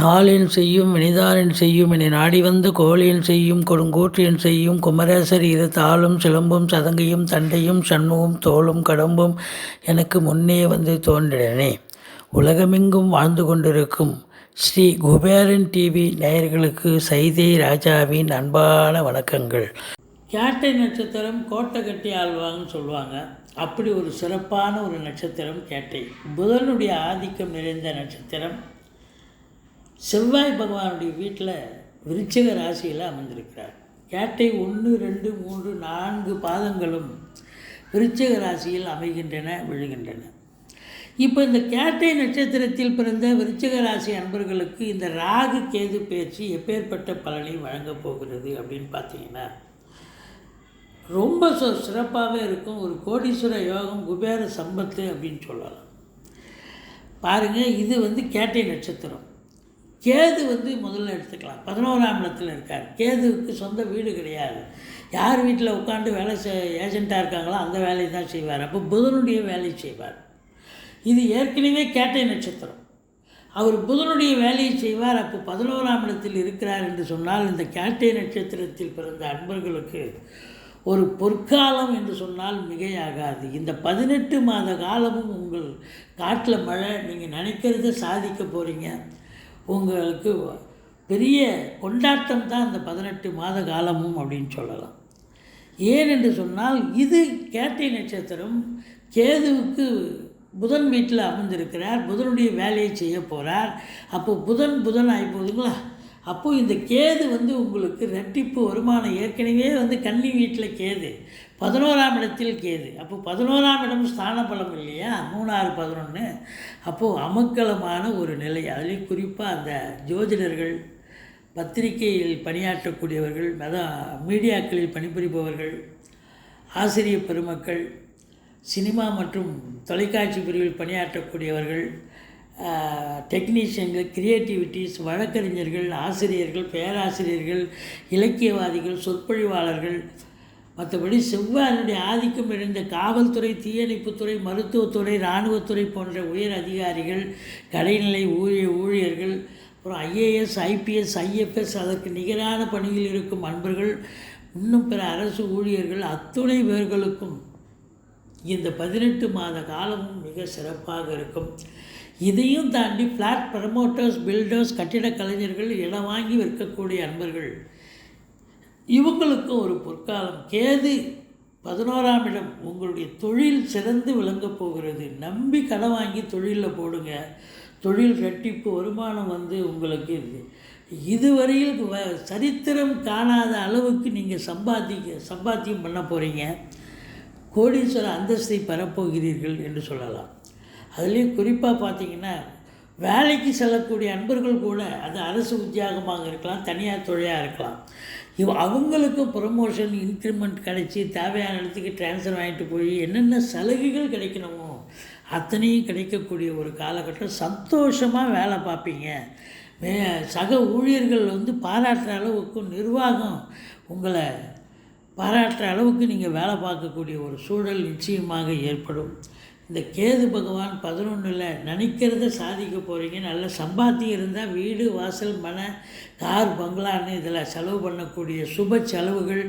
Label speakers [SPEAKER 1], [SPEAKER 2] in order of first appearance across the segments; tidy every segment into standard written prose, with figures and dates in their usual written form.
[SPEAKER 1] நாளின் செய்யும் வினிதானின் செய்யும் என நாடி வந்த கோழியின் செய்யும் கொடுங்கூற்றியன் செய்யும் குமரேசர் இரு தாளும் சிலம்பும் சதங்கையும் தண்டையும் சண்முகம் தோளும் கடம்பும் எனக்கு முன்னே வந்து தோன்றினே. உலகமெங்கும் வாழ்ந்து கொண்டிருக்கும் ஸ்ரீ குபேரன் டிவி நேயர்களுக்கு சைதை ராஜாவின் அன்பான வணக்கங்கள். கேட்டை நட்சத்திரம் கோட்டை கட்டி ஆழ்வாங்கன்னு சொல்லுவாங்க. அப்படி ஒரு சிறப்பான ஒரு நட்சத்திரம் கேட்டை. புதனுடைய ஆதிக்கம் நிறைந்த நட்சத்திரம். செவ்வாய் பகவானுடைய வீட்டில் விருச்சிக ராசியில் அமர்ந்திருக்கிறார். கேட்டை 1, 2, 3, 4 பாதங்களும் விருச்சிக ராசியில் அமைகின்றன, விழுகின்றன. இப்போ இந்த கேட்டை நட்சத்திரத்தில் பிறந்த விருச்சிக ராசி அன்பர்களுக்கு இந்த ராகு கேது பயிற்சி எப்பேற்பட்ட பலனை வழங்கப் போகிறது அப்படின்னு பார்த்தீங்கன்னா, ரொம்ப சிறப்பாகவே இருக்கும். ஒரு கோடீஸ்வர யோகம், குபேர சம்பத்து அப்படின்னு சொல்லலாம். பாருங்கள், இது கேட்டை நட்சத்திரம். கேது முதல்ல எடுத்துக்கலாம். 11ஆம் இடத்துல இருக்கார். கேதுவுக்கு சொந்த வீடு கிடையாது. யார் வீட்டில் உட்காந்து வேலை ஏஜெண்ட்டாக இருக்காங்களோ அந்த வேலையை தான் செய்வார். அப்போ புதனுடைய வேலையை செய்வார். இது ஏற்கனவே கேட்டை நட்சத்திரம். அவர் புதனுடைய வேலையை செய்வார். அப்போ 11ஆம் இடத்தில் இருக்கிறார் என்று சொன்னால், இந்த கேட்டை நட்சத்திரத்தில் பிறந்த அன்பர்களுக்கு ஒரு பொற்காலம் என்று சொன்னால் மிகையாகாது. இந்த 18 மாத காலமும் உங்கள் காட்டில் மழை, நீங்கள் நினைக்கிறத சாதிக்க போகிறீங்க. உங்களுக்கு பெரிய கொண்டாட்டம் தான் இந்த 18 மாத காலமும் அப்படின்னு சொல்லலாம். ஏன் என்று சொன்னால், இது கேட்டை நட்சத்திரம். கேதுவுக்கு புதன் வீட்டில் அமர்ந்திருக்கிறார். புதனுடைய வேலையை செய்ய போகிறார். அப்போது புதன் ஆகிப்போகுதுங்களா. அப்போது இந்த கேது உங்களுக்கு ரெட்டிப்பு வருமானம். ஏற்கனவே கன்னி வீட்டில் கேது, 11ஆம் இடத்தில் கேது. அப்போ 11ஆம் இடம் ஸ்தான பலம் இல்லையா, 3, 6, 11. அப்போது அமக்கலமான ஒரு நிலை. அதுலேயும் குறிப்பாக அந்த ஜோதிடர்கள், பத்திரிகையில் பணியாற்றக்கூடியவர்கள், மீடியாக்களில் பணிபுரிபவர்கள், ஆசிரியர் பெருமக்கள், சினிமா மற்றும் தொலைக்காட்சி பிரிவில் பணியாற்றக்கூடியவர்கள், டெக்னீஷியன்கள், கிரியேட்டிவிட்டிஸ், வழக்கறிஞர்கள், ஆசிரியர்கள், பேராசிரியர்கள், இலக்கியவாதிகள், சொற்பொழிவாளர்கள், மற்றபடி செவ்வாயினுடைய ஆதிக்கம் நிறைந்த காவல்துறை, தீயணைப்புத்துறை, மருத்துவத்துறை, இராணுவத்துறை போன்ற உயர் அதிகாரிகள், கடைநிலை ஊழியர்கள், அப்புறம் ஐஏஎஸ், ஐபிஎஸ், ஐஎஃப்எஸ், அதற்கு நிகரான பணியில் இருக்கும் அன்பர்கள், இன்னும் பிற அரசு ஊழியர்கள், அத்துணை பேர்களுக்கும் இந்த 18 மாத காலமும் மிக சிறப்பாக இருக்கும். இதையும் தாண்டி ஃப்ளாட் ப்ரமோட்டர்ஸ், பில்டர்ஸ், கட்டிடக் கலைஞர்கள், இடம் வாங்கி விற்கக்கூடிய அன்பர்கள், இவங்களுக்கும் ஒரு பொற்காலம். கேது 11ஆம் இடம். உங்களுடைய தொழில் சிறந்து விளங்கப் போகிறது. நம்பி கடன் வாங்கி தொழிலில் போடுங்க. தொழில் ரெட்டிப்பு வருமானம் உங்களுக்கு இதுவரையில் சரித்திரம் காணாத அளவுக்கு நீங்கள் சம்பாத்தியம் பண்ண போகிறீங்க. கோடீஸ்வர அந்தஸ்தை பெறப்போகிறீர்கள் என்று சொல்லலாம். அதுலேயும் குறிப்பாக பார்த்தீங்கன்னா, வேலைக்கு செல்லக்கூடிய அன்பர்கள் கூட, அது அரசு உத்தியோகமாக இருக்கலாம், தனியார் தொழிலாக இருக்கலாம், அவங்களுக்கும் ப்ரமோஷன், இன்க்ரிமெண்ட் கிடைச்சி தேவையான இடத்துக்கு ட்ரான்ஸ்ஃபர் வாங்கிட்டு போய் என்னென்ன சலுகைகள் கிடைக்கணுமோ அத்தனையும் கிடைக்கக்கூடிய ஒரு காலகட்டம். சந்தோஷமாக வேலை பார்ப்பீங்க. சக ஊழியர்கள் பாராட்டுற அளவுக்கும், நிர்வாகம் உங்களை பாராட்டுற அளவுக்கு நீங்கள் வேலை பார்க்கக்கூடிய ஒரு சூழல் நிச்சயமாக ஏற்படும். இந்த கேது பகவான் 11ல் நினைக்கிறத சாதிக்க போகிறீங்க. நல்ல சம்பாத்தியம் இருந்தால் வீடு, வாசல், மனை, கார், பங்களான்னு இதில் செலவு பண்ணக்கூடிய சுப செலவுகள்,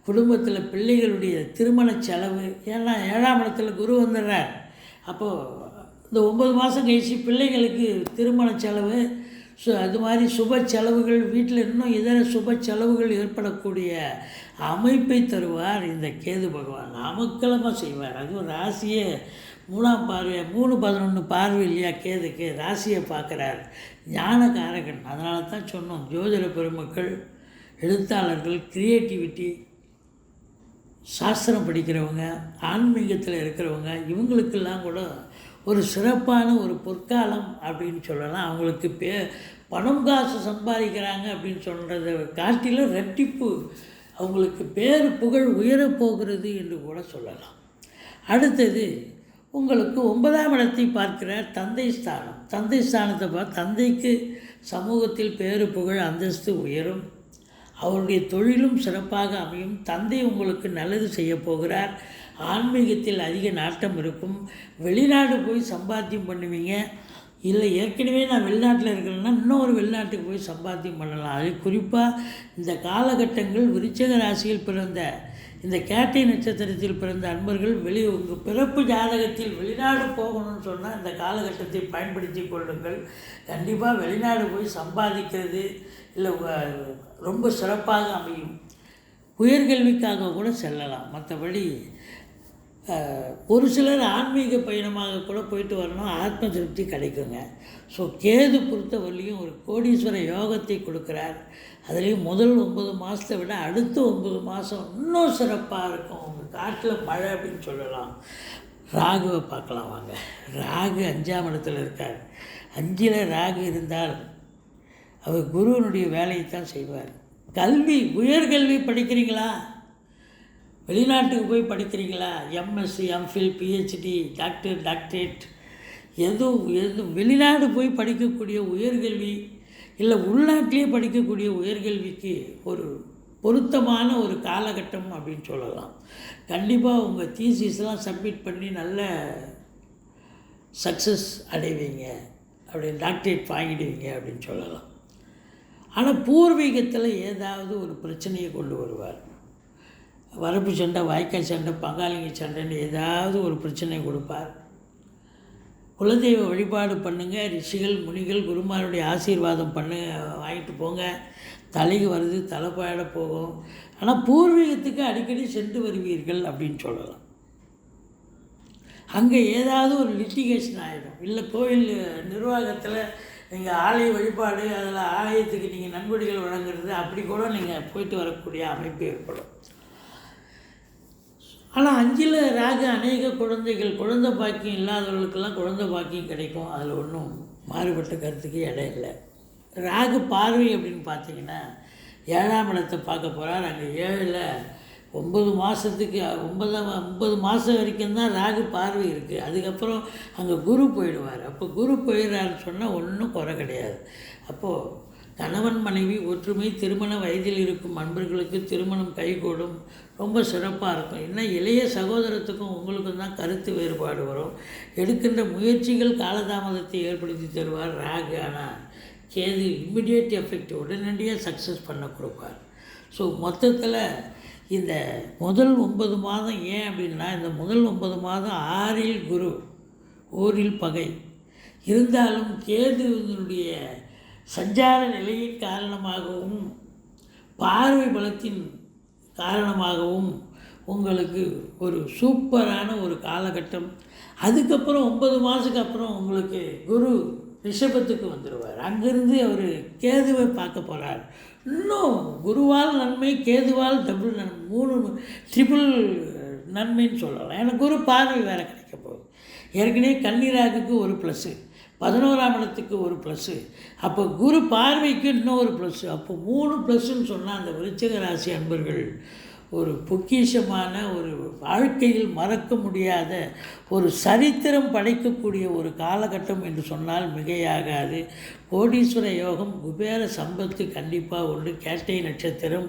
[SPEAKER 1] குடும்பத்தில் பிள்ளைகளுடைய திருமண செலவு. ஏன்னா 7ஆம் இடத்துல குரு வந்துடுறார். அப்போது இந்த 9 மாதம் கழிச்சு பிள்ளைகளுக்கு திருமண செலவு, அது மாதிரி சுப செலவுகள், வீட்டில் இன்னும் இதர சுப செலவுகள் ஏற்படக்கூடிய அமைப்பை தருவார் இந்த கேது பகவான். அமக்கலமாக செய்வார். அதுவும் ராசியை 3ஆம் பார்வை, 3-11 பார்வை இல்லையா கேதுக்கு, ராசியை பார்க்குறார். ஞானகாரகன். அதனால தான் சொன்னோம், ஜோதிட பெருமக்கள், எழுத்தாளர்கள், கிரியேட்டிவிட்டி, சாஸ்திரம் படிக்கிறவங்க, ஆன்மீகத்தில் இருக்கிறவங்க, இவங்களுக்கெல்லாம் கூட ஒரு சிறப்பான ஒரு பொற்காலம் அப்படின்னு சொல்லலாம். அவங்களுக்கு பணம் காசு சம்பாதிக்கிறாங்க அப்படின்னு சொல்கிறத காட்டிலும் ரெட்டிப்பு அவங்களுக்கு பேர் புகழ் உயரப்போகிறது என்று கூட சொல்லலாம். அடுத்தது உங்களுக்கு 9ஆம் இடத்தை பார்க்கிற தந்தை ஸ்தானம். தந்தை ஸ்தானத்தை தந்தைக்கு சமூகத்தில் பேரு புகழ் அந்தஸ்து உயரும். அவருடைய தொழிலும் சிறப்பாக அமையும். தந்தை உங்களுக்கு நல்லது செய்ய போகிறார். ஆன்மீகத்தில் அதிக நாட்டம் இருக்கும். வெளிநாடு போய் சம்பாத்தியம் பண்ணுவீங்க. இல்லை ஏற்கனவே நான் வெளிநாட்டில் இருக்கிறேன்னா இன்னொரு வெளிநாட்டுக்கு போய் சம்பாத்தியம் பண்ணலாம். அது குறிப்பாக இந்த காலகட்டங்கள் விருச்சிக ராசியில் பிறந்த இந்த கேட்டை நட்சத்திரத்தில் பிறந்த அன்பர்கள் உங்கள் பிறப்பு ஜாதகத்தில் வெளிநாடு போகணும்னு சொன்னால் இந்த காலகட்டத்தை பயன்படுத்தி கொள்ளுங்கள். கண்டிப்பாக வெளிநாடு போய் சம்பாதிக்கிறது இல்லை ரொம்ப சிறப்பாக அமையும். உயர்கல்விக்காக கூட செல்லலாம். மற்றபடி ஒரு சிலர் ஆன்மீக பயணமாக கூட போயிட்டு வரணும், ஆத்ம திருப்தி கிடைக்குங்க. ஸோ கேது பொறுத்தவரையிலையும் ஒரு கோடீஸ்வர யோகத்தை கொடுக்குறார். அதுலேயும் முதல் 9 மாதத்தை விட அடுத்த 9 மாதம் இன்னும் சிறப்பாக இருக்கும். உங்கள் காட்டில் மழை அப்படின்னு சொல்லலாம். ராகுவை பார்க்கலாம் வாங்க. ராகு 5ஆம் இடத்துல இருக்கார். 5ல் ராகு இருந்தால் அவர் குருவனுடைய வேலையை தான் செய்வார். கல்வி, உயர்கல்வி படிக்கிறீங்களா? வெளிநாட்டுக்கு போய் படிக்கிறீங்களா? எம்எஸ்சி, எம்ஃபில், பிஹெச்டி, டாக்டரேட் எதுவும் வெளிநாடு போய் படிக்கக்கூடிய உயர்கல்வி இல்லை உள்நாட்டிலே படிக்கக்கூடிய உயர்கல்விக்கு ஒரு பொருத்தமான ஒரு காலகட்டம் அப்படின்னு சொல்லலாம். கண்டிப்பாக உங்கள் தீசிஸ்லாம் சப்மிட் பண்ணி நல்ல சக்ஸஸ் அடைவீங்க, அப்படின்னு டாக்டரேட் வாங்கிடுவீங்க அப்படின்னு சொல்லலாம். ஆனால் பூர்வீகத்தில் ஏதாவது ஒரு பிரச்சனையை கொண்டு வருவார். வரப்பு சண்டை, வாய்க்கால் சண்டை, பங்காளிங்க சண்டைன்னு ஏதாவது ஒரு பிரச்சனை கொடுப்பார். குலதெய்வ வழிபாடு பண்ணுங்கள். ரிஷிகள், முனிகள், குருமாருடைய ஆசீர்வாதம் வாங்கிட்டு போங்க. தலைக்கு வருது, தலைப்பாட போகும். ஆனால் பூர்வீகத்துக்கு அடிக்கடி சென்று வருவீர்கள் அப்படின்னு சொல்லலாம். அங்கே ஏதாவது ஒரு லிட்டிகேஷன் ஆகிடும். இல்லை கோயில் நிர்வாகத்தில் நீங்கள் ஆலய வழிபாடு, அதில் ஆலயத்துக்கு நீங்கள் நன்கொடைகள் வழங்குறது, அப்படி கூட நீங்கள் போயிட்டு வரக்கூடிய அமைப்பு ஏற்படும். ஆனால் 5ல் ராகு அநேக குழந்தை பாக்கியம் இல்லாதவர்களுக்கெல்லாம் குழந்தை பாக்கியம் கிடைக்கும். அதில் ஒன்றும் மாறுபட்ட கருத்துக்கு இடம் இல்லை. ராகு பார்வை அப்படின்னு பார்த்தீங்கன்னா 7ஆம் இடத்தை பார்க்க போகிறார். அங்கே 7ல் 9 மாதத்துக்கு 9 மாதம் வரைக்கும் தான் ராகு பார்வை இருக்குது. அதுக்கப்புறம் அங்கே குரு போயிடுவார். அப்போ குரு போயிடுறாருன்னு சொன்னால் ஒன்றும் குறை கிடையாது. அப்போது கணவன் மனைவி ஒற்றுமை, திருமண வயதில் இருக்கும் அன்பர்களுக்கு திருமணம் கைகூடும், ரொம்ப சிறப்பாக இருக்கும். இன்னும் இளைய சகோதரத்துக்கும் உங்களுக்கும் தான் கருத்து வேறுபாடு வரும். எடுக்கின்ற முயற்சிகள் காலதாமதத்தை ஏற்படுத்தி தருவார் ராகு. ஆனால் கேது இம்மிடியேட் எஃபெக்ட், உடனடியாக சக்ஸஸ் பண்ண கொடுப்பார். ஸோ மொத்தத்தில் இந்த முதல் 9 மாதம் ஏன் அப்படின்னா, இந்த முதல் 9 மாதம் 6ல் குரு, 4ல் பகை இருந்தாலும் கேதுவினுடைய சஞ்சார நிலையின் காரணமாகவும் பார்வை பலத்தின் காரணமாகவும் உங்களுக்கு ஒரு சூப்பரான ஒரு காலகட்டம். அதுக்கப்புறம் 9 மாதத்துக்கு அப்புறம் உங்களுக்கு குரு ரிஷபத்துக்கு வந்துடுவார். அங்கேருந்து அவர் கேதுவை பார்க்க போகிறார். இன்னும் குருவால் நன்மை, கேதுவால் டபுள் நன்மை, 3 ட்ரிபிள் நன்மைன்னு சொல்லலாம். ஏன்னா குரு பார்வை வேறு கிடைக்க போகுது. ஏற்கனவே கன்னிராகுக்கு ஒரு ப்ளஸ்ஸு, 11ஆம் இடத்துக்கு ஒரு ப்ளஸ்ஸு, அப்போ குரு பார்வைக்கு இன்னும் ஒரு ப்ளஸ்ஸு, அப்போ 3 ப்ளஸ்ஸுன்னு சொன்னால் அந்த விருச்சிக ராசி அன்பர்கள் ஒரு பொக்கிஷமான ஒரு வாழ்க்கையில் மறக்க முடியாத ஒரு சரித்திரம் படைக்கக்கூடிய ஒரு காலகட்டம் என்று சொன்னால் மிகையாகாது. கோடீஸ்வர யோகம், குபேர சம்பத்து கண்டிப்பாக உண்டு. கேட்டை நட்சத்திரம்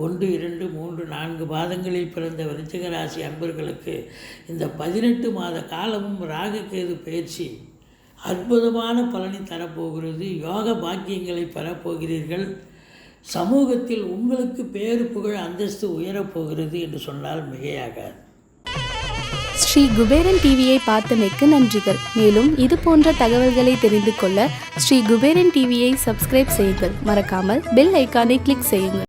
[SPEAKER 1] 1, 2, 3, 4 பாதங்களில் பிறந்த விருச்சிக ராசி அன்பர்களுக்கு இந்த 18 மாத காலமும் ராகுகேது பயிற்சி அற்புதமான பலனை தரப்போகிறது. யோக பாக்கியங்களை பெறப்போகிறீர்கள். சமூகத்தில் உங்களுக்கு பேரு புகழ் அந்தஸ்து உயரப்போகிறது என்று சொன்னால் மிகையாகாது.
[SPEAKER 2] ஸ்ரீ குபேரன் டிவியை பார்த்தமைக்கு நன்றிகள். மேலும் இது போன்ற தகவல்களை தெரிந்து கொள்ள ஸ்ரீ குபேரன் டிவியை சப்ஸ்கிரைப் செய்யுங்கள். மறக்காமல் பெல் ஐக்கானை கிளிக் செய்யுங்கள்.